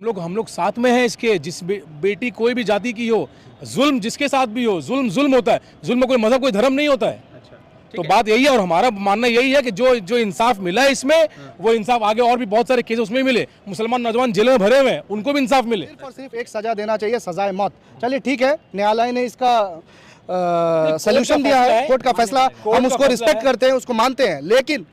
हम लोग साथ में हैं इसके। जिस बेटी कोई भी जाति की हो, जुल्म जिसके साथ भी हो, जुल्म होता है। जुल्म में कोई मजहब कोई धर्म नहीं होता है। तो बात यही है और हमारा मानना यही है कि जो इंसाफ मिला है इसमें, वो इंसाफ आगे और भी बहुत सारे केस उसमें मिले। मुसलमान नौजवान जेलों में भरे हुए हैं, उनको भी इंसाफ मिले। सिर्फ और सिर्फ एक सजा देना चाहिए, सजाए मौत। चलिए ठीक है, न्यायालय ने इसका सॉल्यूशन दिया है, कोर्ट का फैसला, हम उसको रिस्पेक्ट करते हैं, उसको मानते हैं। लेकिन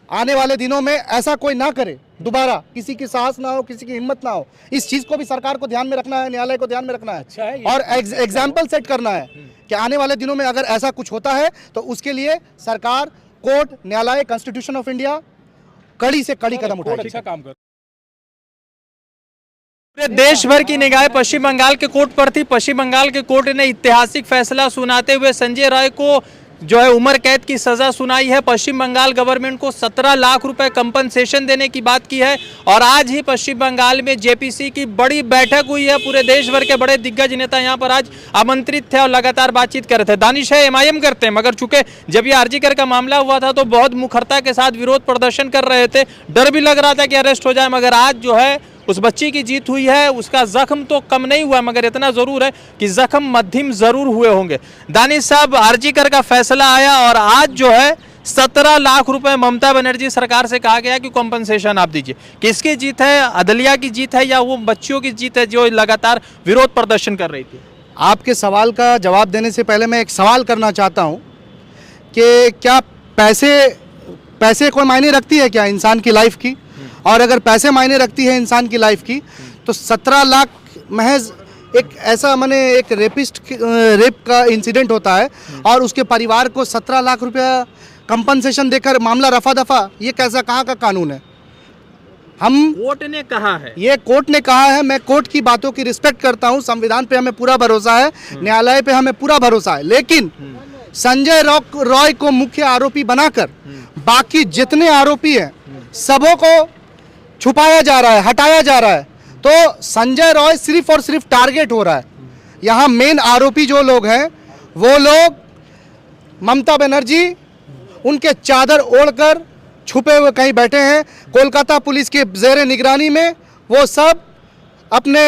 आने वाले दिनों में ऐसा कोई ना करे दोबारा, किसी की साहस ना हो, किसी की हिम्मत ना हो। इस चीज को भी सरकार को ध्यान में रखना है, न्यायालय को ध्यान में रखना है। अच्छा है और एग्जाम्पल सेट करना है कि आने वाले दिनों में अगर ऐसा कुछ होता है तो उसके लिए सरकार, कोर्ट, न्यायालय, कॉन्स्टिट्यूशन ऑफ इंडिया कड़ी से कड़ी कदम उठाएगी। अच्छा काम कर। पूरे देश भर की निगाहें पश्चिम बंगाल के कोर्ट पर थी। पश्चिम बंगाल के कोर्ट ने ऐतिहासिक फैसला सुनाते हुए संजय राय को जो है उम्र कैद की सजा सुनाई है। पश्चिम बंगाल गवर्नमेंट को 17 लाख रुपए कंपनसेशन देने की बात की है। और आज ही पश्चिम बंगाल में जेपीसी की बड़ी बैठक हुई है। पूरे देश भर के बड़े दिग्गज नेता यहां पर आज आमंत्रित थे और लगातार बातचीत कर रहे थे। दानिश है एमआईएम करते हैं, मगर चूंकि जब ये आरजीकर का मामला हुआ था तो बहुत मुखरता के साथ विरोध प्रदर्शन कर रहे थे, डर भी लग रहा था कि अरेस्ट हो जाए। मगर आज जो है उस बच्ची की जीत हुई है। उसका जख्म तो कम नहीं हुआ, मगर इतना जरूर है कि जख्म मध्यम जरूर हुए होंगे। दानिश साहब, आरजीकर का फैसला आया और आज जो है 17 लाख रुपए ममता बनर्जी सरकार से कहा गया कि कॉम्पनसेशन आप दीजिए। किसकी जीत है? अदलिया की जीत है या वो बच्चियों की जीत है जो लगातार विरोध प्रदर्शन कर रही थी? आपके सवाल का जवाब देने से पहले मैं एक सवाल करना चाहता हूं कि क्या पैसे कोई मायने रखती है क्या इंसान की लाइफ की? और अगर पैसे मायने रखती है इंसान की लाइफ की तो 17 लाख महज एक ऐसा एक रेप का इंसिडेंट होता है और उसके परिवार को 17 लाख रुपया कंपनसेशन देकर मामला रफा दफा, ये कैसा कहाँ का कानून है? हम कोर्ट ने कहा है, ये कोर्ट ने कहा है। मैं कोर्ट की बातों की रिस्पेक्ट करता हूँ, संविधान पे हमें पूरा भरोसा है, न्यायालय पे हमें पूरा भरोसा है। लेकिन संजय रॉय को मुख्य आरोपी बनाकर बाकी जितने आरोपी हैं सबों को छुपाया जा रहा है, हटाया जा रहा है। तो संजय रॉय सिर्फ और सिर्फ टारगेट हो रहा है। यहाँ मेन आरोपी जो लोग हैं वो लोग ममता बनर्जी उनके चादर ओढ़कर छुपे हुए कहीं बैठे हैं। कोलकाता पुलिस के ज़ेरे निगरानी में वो सब अपने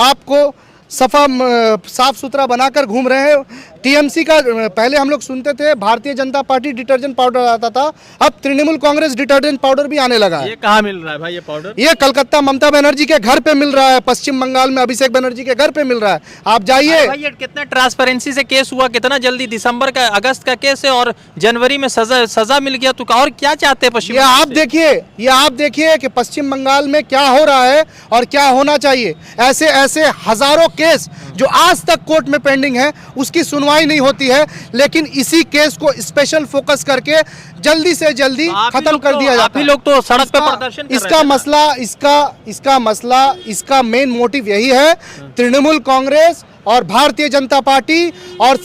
आप को साफ सुथरा बनाकर घूम रहे हैं। टीएमसी का पहले हम लोग सुनते थे Bharatiya Janata party detergent powder आता था, अब तृणमूल कांग्रेस डिटर्जेंट पाउडर भी आने लगा है। ये कहाँ मिल रहा है भाई ये पाउडर? ये कलकत्ता ममता बनर्जी के घर पे मिल रहा है, पश्चिम बंगाल में अभिषेक बनर्जी के घर पे मिल रहा है। आप जाइए। भाई ये कितना ट्रांसपेरेंसी से केस हुआ, कितना जल्दी, दिसंबर का अगस्त का केस है और जनवरी में सजा मिल गया। तो और क्या चाहते हैं पश्चिम? ये आप देखिए कि पश्चिम बंगाल में क्या हो रहा है और क्या होना चाहिए। ऐसे ऐसे हजारों केस जो आज तक कोर्ट में पेंडिंग है, उसकी सुनवाई नहीं होती है। लेकिन इसी केस को स्पेशल फोकस करके जल्दी से जल्दी खत्म कर दिया जाता है। लोग तो सड़क पे प्रदर्शन कर इसका मसला, इसका मेन मोटिव यही है। तृणमूल कांग्रेस और भारतीय जनता पार्टी और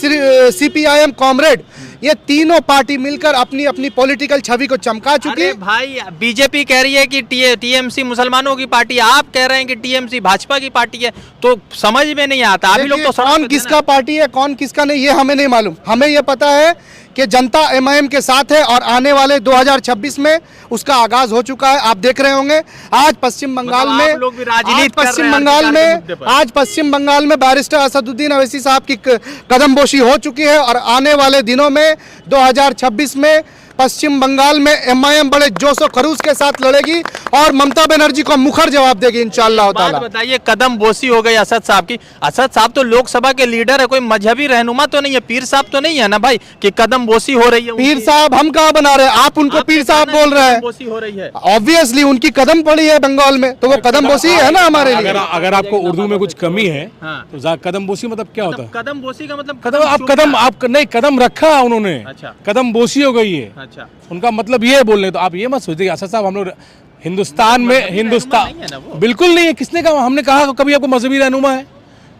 सीपीआईएम कॉमरेड, ये तीनों पार्टी मिलकर अपनी अपनी पॉलिटिकल छवि को चमका चुकी। अरे भाई, बीजेपी कह रही है कि टीएमसी मुसलमानों की पार्टी, आप कह रहे हैं कि टीएमसी भाजपा की पार्टी है, तो समझ में नहीं आता। अभी लोग तो कौन किसका पार्टी है, कौन किसका नहीं, ये हमें नहीं मालूम। हमें ये पता है कि जनता एमआईएम के साथ है और आने वाले 2026 में उसका आगाज हो चुका है। आप देख रहे होंगे आज पश्चिम बंगाल में बैरिस्टर असदुद्दीन अवैसी साहब की कदमबोशी हो चुकी है और आने वाले दिनों में 2026 में पश्चिम बंगाल में एमआईएम बड़े जोश और खरूस के साथ लड़ेगी और ममता बनर्जी को मुखर जवाब देगी इंशाअल्लाह ताला। बताइए, कदमबोशी हो गई असद साहब की। असद साहब तो लोकसभा के लीडर है, कोई मजहबी रहनुमा तो नहीं है, पीर साहब तो नहीं है ना भाई कि कदमबोशी हो रही है? पीर साहब हम कहाँ बना रहे हैं? आप उनको पीर साहब बोल रहे हैं। हो रही है ऑब्वियसली, उनकी कदम पड़ी है बंगाल में, तो वो कदमबोशी है ना हमारे लिए। अगर आपको उर्दू में कुछ कमी है तो कदमबोशी मतलब क्या होता है? कदमबोशी का मतलब कदम रखा उन्होंने, अच्छा, कदमबोशी हो गई है। अच्छा, उनका मतलब ये बोल रहे, तो आप ये मत सोचिए असद साहब हम लोग हिंदुस्तान बिल्कुल नहीं है। किसने कहा? हमने कहा कभी आपको मजहबी रहनुमा है?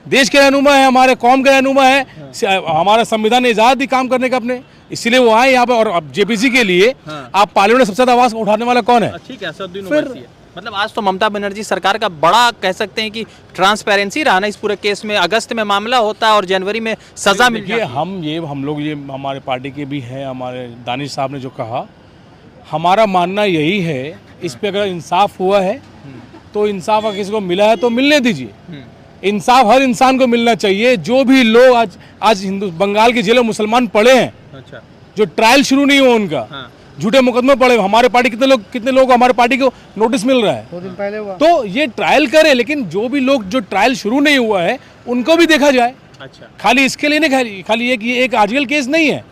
देश के रहनुमा है, हमारे कौम के रहनुमा है। हमारा संविधान ने इजाजत दी काम करने का अपने, इसीलिए वो आए यहाँ पे। और अब जेपीसी के लिए आप पार्लियामेंट में सबसे ज्यादा आवाज उठाने वाला कौन है? ठीक है, मतलब आज तो ममता बनर्जी सरकार का बड़ा कह सकते हैं कि ट्रांसपेरेंसी रहा ना इस पूरे केस में। अगस्त में मामला होता है और जनवरी में सजा मिल गई। हम लोग ये हमारे पार्टी के भी हैं, हमारे दानिश साहब ने जो कहा, हमारा मानना यही है, इस पे अगर इंसाफ हुआ है तो इंसाफ अगर किसी को मिला है तो मिलने दीजिए। इंसाफ हर इंसान को मिलना चाहिए। जो भी लोग आज बंगाल की जेलों मुसलमान पड़े हैं, अच्छा, जो ट्रायल शुरू नहीं हुआ उनका, झूठे मुकदमे पड़े, हमारे पार्टी कितने लोग हमारे पार्टी को नोटिस मिल रहा है 2 दिन पहले हुआ। तो ये ट्रायल करे, लेकिन जो भी लोग जो ट्रायल शुरू नहीं हुआ है उनको भी देखा जाए। अच्छा, खाली इसके लिए नहीं, खाली एक आजकल केस नहीं है,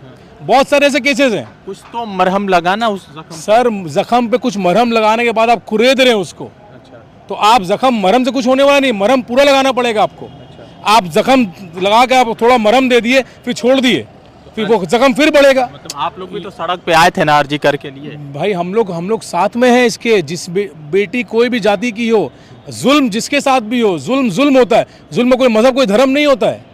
बहुत सारे ऐसे केसेस हैं। कुछ तो मरहम लगाना उस जख्म। सर जख्म पे कुछ मरहम लगाने के बाद आप कुरेद रहे हैं उसको, अच्छा, तो आप जख्म मरहम से कुछ होने वाला नहीं, मरहम पूरा लगाना पड़ेगा आपको। अच्छा। आप जख्म लगा के आप थोड़ा मरहम दे दिए फिर छोड़ दिए, फिर वो जख्म फिर बढ़ेगा। मतलब आप लोग भी तो सड़क पे आए थे ना अर्जी करके लिए। भाई हम लोग साथ में हैं इसके। जिस बेटी कोई भी जाति की हो, जुल्म जिसके साथ भी हो, जुल्म होता है। जुल्म में कोई मजहब कोई धर्म नहीं होता है।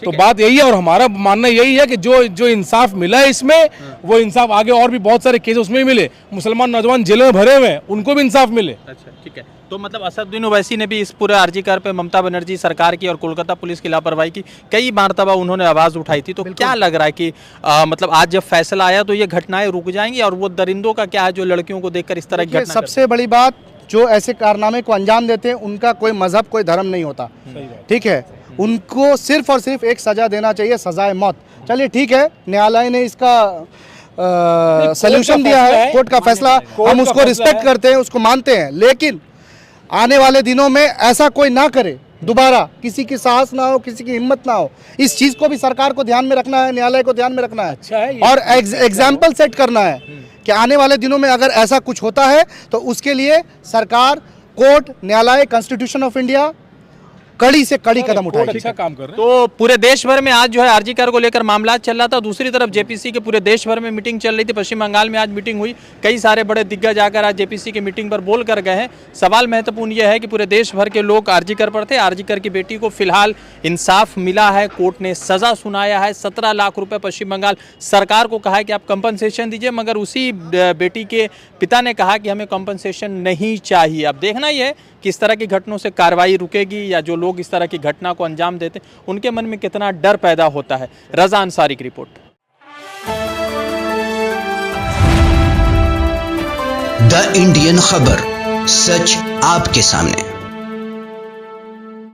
तो बात यही है, और हमारा मानना यही है कि जो इंसाफ मिला है इसमें, वो इंसाफ आगे और भी बहुत सारे केस उसमें भी मिले। मुसलमान नौजवान जेलों में भरे हुए हैं, उनको भी इंसाफ मिले। अच्छा, ठीक है। तो मतलब असदुद्दीन ओवैसी ने भी इस पूरे अर्जीकार पे ममता बनर्जी सरकार की और कोलकाता पुलिस की लापरवाही की कई मर्तबा उन्होंने आवाज उठाई थी। तो क्या लग रहा है कि मतलब आज जब फैसला आया तो ये घटनाएं रुक जाएंगी, और वो दरिंदों का क्या है जो लड़कियों को देखकर इस तरह की घटना सबसे बड़ी बात, जो ऐसे कारनामे को अंजाम देते हैं उनका कोई मजहब कोई धर्म नहीं होता, ठीक है। उनको सिर्फ और सिर्फ एक सजा देना चाहिए, सजाए मौत। चलिए ठीक है, न्यायालय ने इसका सल्यूशन दिया है, कोर्ट का फैसला, हम उसको रिस्पेक्ट करते हैं, उसको मानते हैं। लेकिन आने वाले दिनों में ऐसा कोई ना करे दोबारा, किसी की साहस ना हो, किसी की हिम्मत ना हो। इस चीज को भी सरकार को ध्यान में रखना है, न्यायालय को ध्यान में रखना है, अच्छा है और एग्जाम्पल सेट करना है कि आने वाले दिनों में अगर ऐसा कुछ होता है तो उसके लिए सरकार, कोर्ट, न्यायालय, कॉन्स्टिट्यूशन ऑफ इंडिया कड़ी से कड़ी कदम उठाएगी। अच्छा काम कर रहे हैं। तो पूरे देश भर में आज जो है आरजीकर को लेकर मामला चल रहा था। दूसरी तरफ जेपीसी के पूरे देश भर में मीटिंग चल रही थी। पश्चिम बंगाल में आज मीटिंग हुई, कई सारे बड़े दिग्गज आकर आज जेपीसी की मीटिंग पर बोल कर गए हैं। सवाल महत्वपूर्ण यह है कि पूरे देश भर के लोग आरजीकर पर थे। आरजीकर की बेटी को फिलहाल इंसाफ मिला है, कोर्ट ने सजा सुनाया है। 17 लाख रुपए पश्चिम बंगाल सरकार को कहा है कि आप कंपनसेशन दीजिए, मगर उसी बेटी के पिता ने कहा कि हमें कंपनसेशन नहीं चाहिए। अब देखना ही है कि इस तरह की घटनाओं से कार्रवाई रुकेगी, या जो लोग इस तरह की घटना को अंजाम देते उनके मन में कितना डर पैदा होता है। रजा अंसारी की रिपोर्ट। द इंडियन खबर, सच आपके सामने।